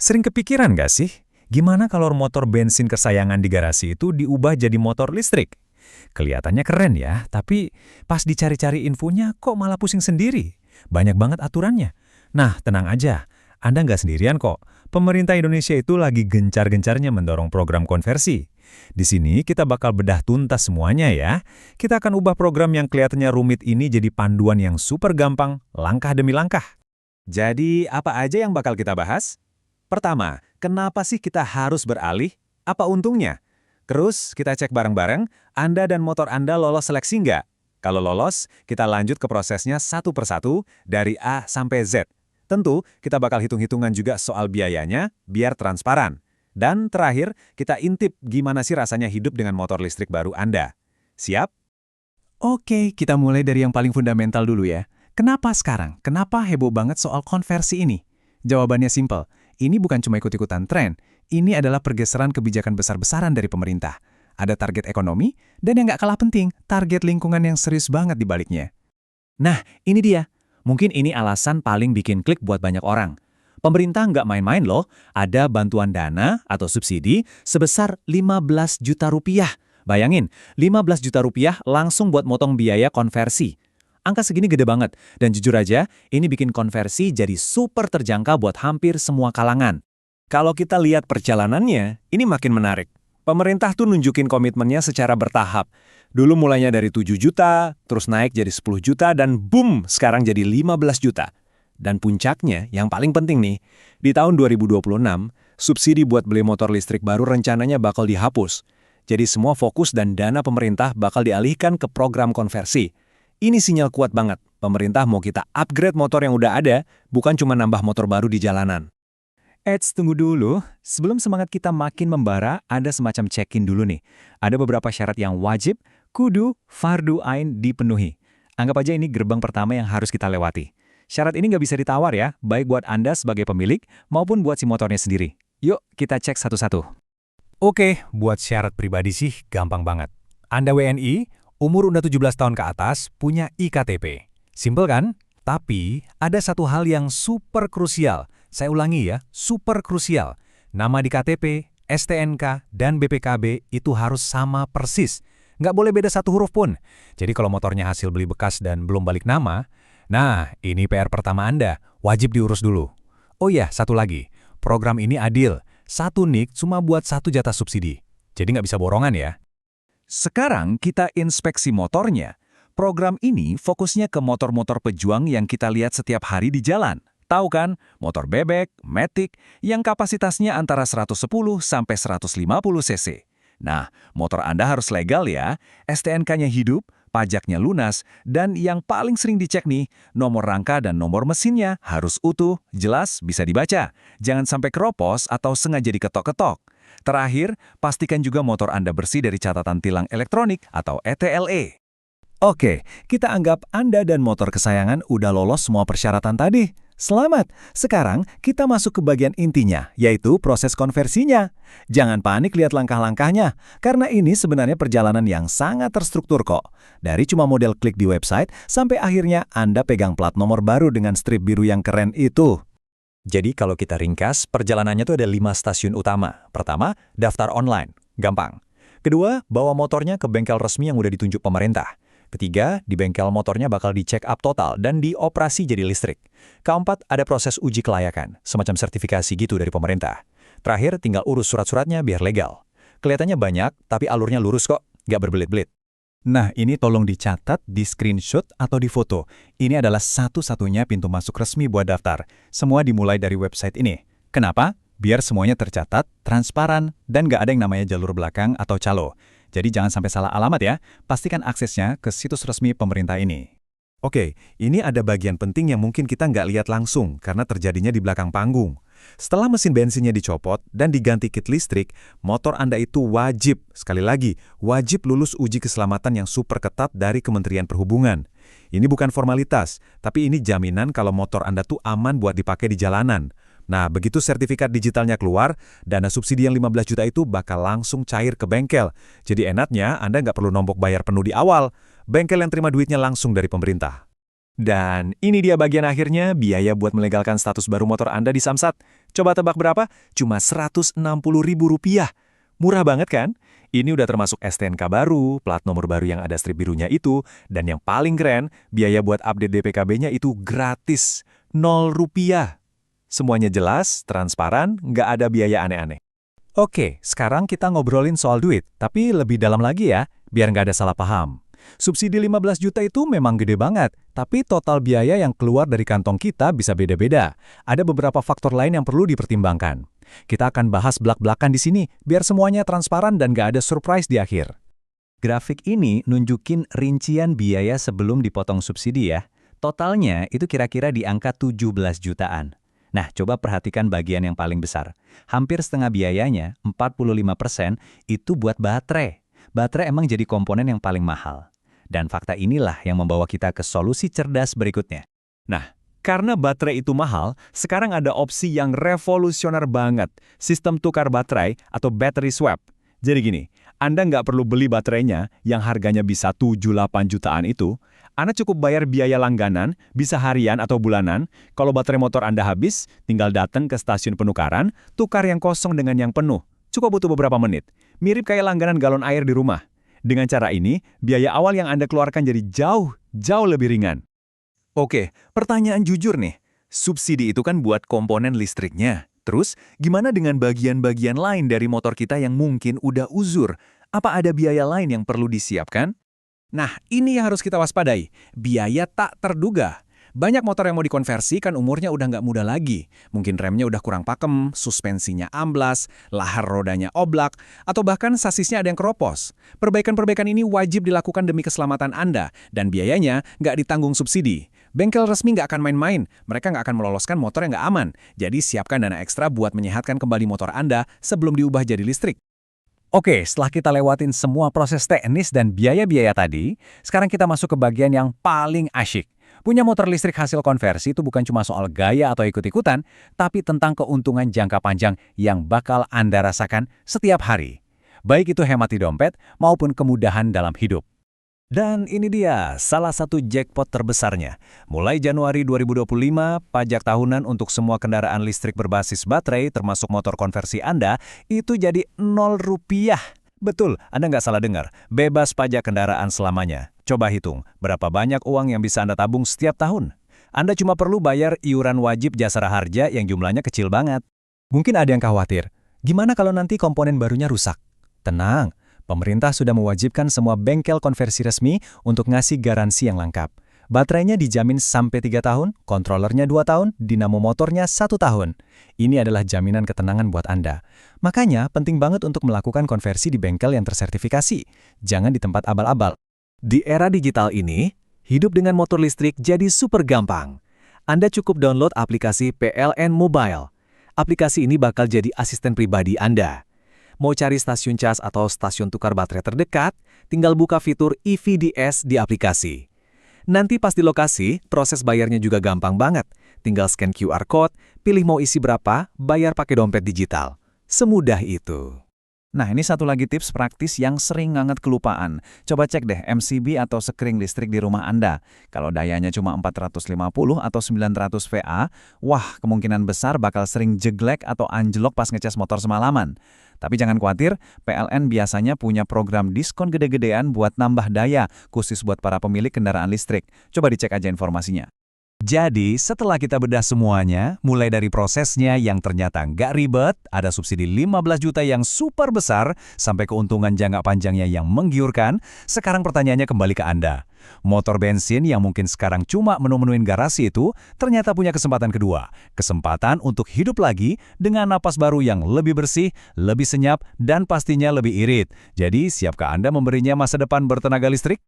Sering kepikiran nggak sih? Gimana kalau motor bensin kesayangan di garasi itu diubah jadi motor listrik? Kelihatannya keren ya, tapi pas dicari-cari infonya kok malah pusing sendiri. Banyak banget aturannya. Nah, tenang aja. Anda nggak sendirian kok. Pemerintah Indonesia itu lagi gencar-gencarnya mendorong program konversi. Di sini kita bakal bedah tuntas semuanya ya. Kita akan ubah program yang kelihatannya rumit ini jadi panduan yang super gampang, langkah demi langkah. Jadi, apa aja yang bakal kita bahas? Pertama, kenapa sih kita harus beralih? Apa untungnya? Terus, kita cek bareng-bareng, Anda dan motor Anda lolos seleksi nggak? Kalau lolos, kita lanjut ke prosesnya satu persatu, dari A sampai Z. Tentu, kita bakal hitung-hitungan juga soal biayanya, biar transparan. Dan terakhir, kita intip gimana sih rasanya hidup dengan motor listrik baru Anda. Siap? Oke, kita mulai dari yang paling fundamental dulu ya. Kenapa sekarang? Kenapa heboh banget soal konversi ini? Jawabannya simpel. Ini bukan cuma ikut-ikutan tren. Ini adalah pergeseran kebijakan besar-besaran dari pemerintah. Ada target ekonomi, dan yang nggak kalah penting, target lingkungan yang serius banget di baliknya. Nah, ini dia. Mungkin ini alasan paling bikin klik buat banyak orang. Pemerintah nggak main-main loh, ada bantuan dana atau subsidi sebesar 15 juta rupiah. Bayangin, 15 juta rupiah langsung buat motong biaya konversi. Angka segini gede banget, dan jujur aja, ini bikin konversi jadi super terjangkau buat hampir semua kalangan. Kalau kita lihat perjalanannya, ini makin menarik. Pemerintah tuh nunjukin komitmennya secara bertahap. Dulu mulainya dari 7 juta, terus naik jadi 10 juta, dan boom, sekarang jadi 15 juta. Dan puncaknya, yang paling penting nih, di tahun 2026, subsidi buat beli motor listrik baru rencananya bakal dihapus. Jadi semua fokus dan dana pemerintah bakal dialihkan ke program konversi. Ini sinyal kuat banget, pemerintah mau kita upgrade motor yang udah ada, bukan cuma nambah motor baru di jalanan. Tunggu dulu, sebelum semangat kita makin membara, ada semacam check-in dulu nih. Ada beberapa syarat yang wajib, kudu, fardu ain dipenuhi. Anggap aja ini gerbang pertama yang harus kita lewati. Syarat ini nggak bisa ditawar ya, baik buat Anda sebagai pemilik, maupun buat si motornya sendiri. Yuk, kita cek satu-satu. Oke, buat syarat pribadi sih gampang banget. Anda WNI, umur udah 17 tahun ke atas, punya IKTP. Simpel kan? Tapi, ada satu hal yang super krusial. Saya ulangi ya, super krusial. Nama di KTP, STNK, dan BPKB itu harus sama persis. Nggak boleh beda satu huruf pun. Jadi kalau motornya hasil beli bekas dan belum balik nama, nah ini PR pertama Anda, wajib diurus dulu. Oh ya, satu lagi. Program ini adil. Satu NIK cuma buat satu jatah subsidi. Jadi nggak bisa borongan ya. Sekarang kita inspeksi motornya. Program ini fokusnya ke motor-motor pejuang yang kita lihat setiap hari di jalan. Tahu kan, motor bebek, matic, yang kapasitasnya antara 110 sampai 150 cc. Nah, motor Anda harus legal ya, STNK-nya hidup, pajaknya lunas, dan yang paling sering dicek nih, nomor rangka dan nomor mesinnya harus utuh, jelas, bisa dibaca. Jangan sampai keropos atau sengaja diketok-ketok. Terakhir, pastikan juga motor Anda bersih dari catatan tilang elektronik atau ETLE. Oke, kita anggap Anda dan motor kesayangan udah lolos semua persyaratan tadi. Selamat! Sekarang kita masuk ke bagian intinya, yaitu proses konversinya. Jangan panik lihat langkah-langkahnya, karena ini sebenarnya perjalanan yang sangat terstruktur kok. Dari cuma model klik di website, sampai akhirnya Anda pegang plat nomor baru dengan strip biru yang keren itu. Jadi kalau kita ringkas, perjalanannya tuh ada 5 stasiun utama. Pertama, daftar online. Gampang. Kedua, bawa motornya ke bengkel resmi yang udah ditunjuk pemerintah. Ketiga, di bengkel motornya bakal di-check up total dan dioperasi jadi listrik. Keempat, ada proses uji kelayakan, semacam sertifikasi gitu dari pemerintah. Terakhir, tinggal urus surat-suratnya biar legal. Kelihatannya banyak, tapi alurnya lurus kok, nggak berbelit-belit. Nah, ini tolong dicatat, di screenshot, atau di foto. Ini adalah satu-satunya pintu masuk resmi buat daftar. Semua dimulai dari website ini. Kenapa? Biar semuanya tercatat, transparan, dan nggak ada yang namanya jalur belakang atau calo. Jadi jangan sampai salah alamat ya, pastikan aksesnya ke situs resmi pemerintah ini. Oke, ini ada bagian penting yang mungkin kita nggak lihat langsung karena terjadinya di belakang panggung. Setelah mesin bensinnya dicopot dan diganti kit listrik, motor Anda itu wajib, sekali lagi, wajib lulus uji keselamatan yang super ketat dari Kementerian Perhubungan. Ini bukan formalitas, tapi ini jaminan kalau motor Anda tuh aman buat dipakai di jalanan. Nah, begitu sertifikat digitalnya keluar, dana subsidi yang 15 juta itu bakal langsung cair ke bengkel. Jadi enaknya Anda nggak perlu nombok bayar penuh di awal. Bengkel yang terima duitnya langsung dari pemerintah. Dan ini dia bagian akhirnya, biaya buat melegalkan status baru motor Anda di Samsat. Coba tebak berapa? Cuma Rp160.000. Murah banget kan? Ini udah termasuk STNK baru, plat nomor baru yang ada strip birunya itu, dan yang paling keren, biaya buat update DPKB-nya itu gratis, Rp0. Semuanya jelas, transparan, nggak ada biaya aneh-aneh. Oke, sekarang kita ngobrolin soal duit, tapi lebih dalam lagi ya, biar nggak ada salah paham. Subsidi 15 juta itu memang gede banget, tapi total biaya yang keluar dari kantong kita bisa beda-beda. Ada beberapa faktor lain yang perlu dipertimbangkan. Kita akan bahas belak-belakan di sini, biar semuanya transparan dan nggak ada surprise di akhir. Grafik ini nunjukin rincian biaya sebelum dipotong subsidi ya. Totalnya itu kira-kira di angka 17 jutaan. Nah, coba perhatikan bagian yang paling besar. Hampir setengah biayanya, 45%, itu buat baterai. Baterai emang jadi komponen yang paling mahal. Dan fakta inilah yang membawa kita ke solusi cerdas berikutnya. Nah, karena baterai itu mahal, sekarang ada opsi yang revolusioner banget, sistem tukar baterai atau battery swap. Jadi gini, Anda nggak perlu beli baterainya yang harganya bisa 7-8 jutaan itu. Anda cukup bayar biaya langganan, bisa harian atau bulanan. Kalau baterai motor Anda habis, tinggal datang ke stasiun penukaran, tukar yang kosong dengan yang penuh. Cukup butuh beberapa menit. Mirip kayak langganan galon air di rumah. Dengan cara ini, biaya awal yang Anda keluarkan jadi jauh lebih ringan. Oke, pertanyaan jujur nih. Subsidi itu kan buat komponen listriknya. Terus, gimana dengan bagian-bagian lain dari motor kita yang mungkin udah uzur? Apa ada biaya lain yang perlu disiapkan? Nah, ini yang harus kita waspadai. Biaya tak terduga. Banyak motor yang mau dikonversi kan umurnya udah nggak muda lagi. Mungkin remnya udah kurang pakem, suspensinya amblas, lahar rodanya oblak, atau bahkan sasisnya ada yang keropos. Perbaikan-perbaikan ini wajib dilakukan demi keselamatan Anda, dan biayanya nggak ditanggung subsidi. Bengkel resmi nggak akan main-main, mereka nggak akan meloloskan motor yang nggak aman. Jadi siapkan dana ekstra buat menyehatkan kembali motor Anda sebelum diubah jadi listrik. Oke, setelah kita lewatin semua proses teknis dan biaya-biaya tadi, sekarang kita masuk ke bagian yang paling asyik. Punya motor listrik hasil konversi itu bukan cuma soal gaya atau ikut-ikutan, tapi tentang keuntungan jangka panjang yang bakal Anda rasakan setiap hari. Baik itu hemat di dompet maupun kemudahan dalam hidup. Dan ini dia, salah satu jackpot terbesarnya. Mulai Januari 2025, pajak tahunan untuk semua kendaraan listrik berbasis baterai, termasuk motor konversi Anda, itu jadi Rp0. Betul, Anda nggak salah dengar. Bebas pajak kendaraan selamanya. Coba hitung, berapa banyak uang yang bisa Anda tabung setiap tahun? Anda cuma perlu bayar iuran wajib jasara harja yang jumlahnya kecil banget. Mungkin ada yang khawatir, gimana kalau nanti komponen barunya rusak? Tenang, pemerintah sudah mewajibkan semua bengkel konversi resmi untuk ngasih garansi yang lengkap. Baterainya dijamin sampai 3 tahun, kontrolernya 2 tahun, dinamo motornya 1 tahun. Ini adalah jaminan ketenangan buat Anda. Makanya penting banget untuk melakukan konversi di bengkel yang tersertifikasi. Jangan di tempat abal-abal. Di era digital ini, hidup dengan motor listrik jadi super gampang. Anda cukup download aplikasi PLN Mobile. Aplikasi ini bakal jadi asisten pribadi Anda. Mau cari stasiun cas atau stasiun tukar baterai terdekat, tinggal buka fitur EVDS di aplikasi. Nanti pas di lokasi, proses bayarnya juga gampang banget. Tinggal scan QR Code, pilih mau isi berapa, bayar pakai dompet digital. Semudah itu. Nah, ini satu lagi tips praktis yang sering banget kelupaan. Coba cek deh MCB atau sekring listrik di rumah Anda. Kalau dayanya cuma 450 atau 900 VA, wah kemungkinan besar bakal sering jeglek atau anjlok pas ngecas motor semalaman. Tapi jangan khawatir, PLN biasanya punya program diskon gede-gedean buat nambah daya, khusus buat para pemilik kendaraan listrik. Coba dicek aja informasinya. Jadi, setelah kita bedah semuanya, mulai dari prosesnya yang ternyata nggak ribet, ada subsidi 15 juta yang super besar, sampai keuntungan jangka panjangnya yang menggiurkan, sekarang pertanyaannya kembali ke Anda. Motor bensin yang mungkin sekarang cuma menu-menuin garasi itu, ternyata punya kesempatan kedua. Kesempatan untuk hidup lagi dengan napas baru yang lebih bersih, lebih senyap, dan pastinya lebih irit. Jadi, siapkah Anda memberinya masa depan bertenaga listrik?